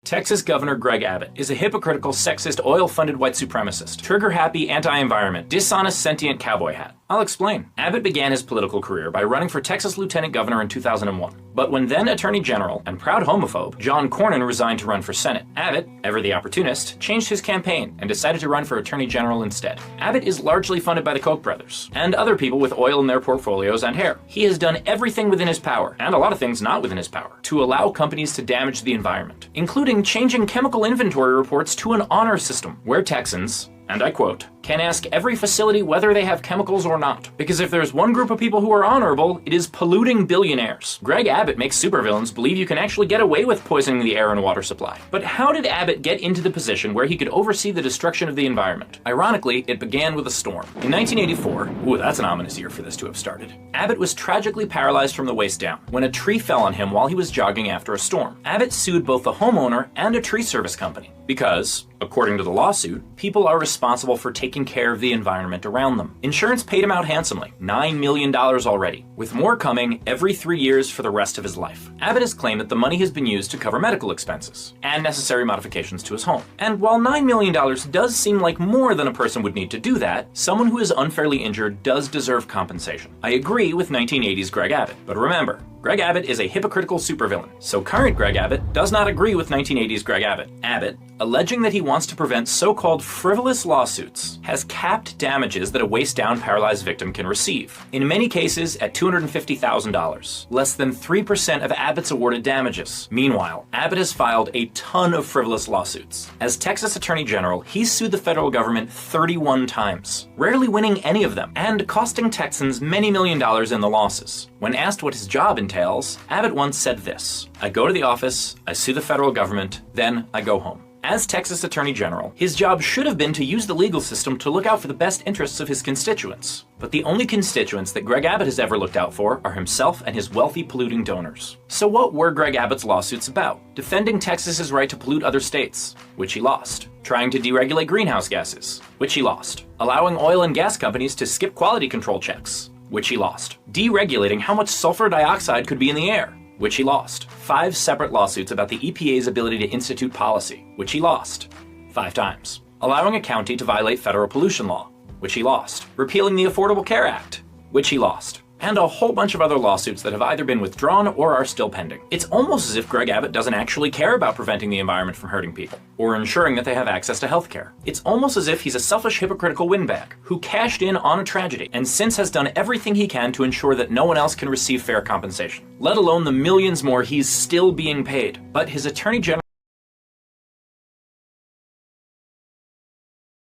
Texas Governor Greg Abbott is a hypocritical, sexist, oil-funded white supremacist, trigger-happy, anti-environment, dishonest, sentient cowboy hat. I'll explain. Abbott began his political career by running for Texas Lieutenant Governor in 2001. But when then Attorney General and proud homophobe John Cornyn resigned to run for Senate, Abbott, ever the opportunist, changed his campaign and decided to run for Attorney General instead. Abbott is largely funded by the Koch brothers and other people with oil in their portfolios and hair. He has done everything within his power, and a lot of things not within his power, to allow companies to damage the environment, including changing chemical inventory reports to an honor system where Texans, and I quote, can ask every facility whether they have chemicals or not. Because if there's one group of people who are honorable, it is polluting billionaires. Greg Abbott makes supervillains believe you can actually get away with poisoning the air and water supply. But how did Abbott get into the position where he could oversee the destruction of the environment? Ironically, it began with a storm. In 1984, ooh, that's an ominous year for this to have started, Abbott was tragically paralyzed from the waist down when a tree fell on him while he was jogging after a storm. Abbott sued both the homeowner and a tree service company because, according to the lawsuit, people are responsible for taking care of the environment around them. Insurance paid him out handsomely, $9 million already, with more coming every 3 years for the rest of his life. Abbott has claimed that the money has been used to cover medical expenses and necessary modifications to his home. And while $9 million does seem like more than a person would need to do that, someone who is unfairly injured does deserve compensation. I agree with 1980s Greg Abbott, but remember, Greg Abbott is a hypocritical supervillain, so current Greg Abbott does not agree with 1980s Greg Abbott. Abbott, alleging that he wants to prevent so-called frivolous lawsuits, has capped damages that a waist-down paralyzed victim can receive, in many cases at $250,000, less than 3% of Abbott's awarded damages. Meanwhile, Abbott has filed a ton of frivolous lawsuits. As Texas Attorney General, he's sued the federal government 31 times, rarely winning any of them, and costing Texans many million dollars in the losses. When asked what his job entails, Abbott once said this: I go to the office, I sue the federal government, then I go home. As Texas Attorney General, his job should have been to use the legal system to look out for the best interests of his constituents. But the only constituents that Greg Abbott has ever looked out for are himself and his wealthy polluting donors. So what were Greg Abbott's lawsuits about? Defending Texas's right to pollute other states, which he lost. Trying to deregulate greenhouse gases, which he lost. Allowing oil and gas companies to skip quality control checks, which he lost. Deregulating how much sulfur dioxide could be in the air, which he lost. 5 separate lawsuits about the EPA's ability to institute policy, which he lost 5 times. Allowing a county to violate federal pollution law, which he lost. Repealing the Affordable Care Act, which he lost. And a whole bunch of other lawsuits that have either been withdrawn or are still pending. It's almost as if Greg Abbott doesn't actually care about preventing the environment from hurting people, or ensuring that they have access to healthcare. It's almost as if he's a selfish, hypocritical windbag who cashed in on a tragedy and since has done everything he can to ensure that no one else can receive fair compensation, let alone the millions more he's still being paid. But his Attorney General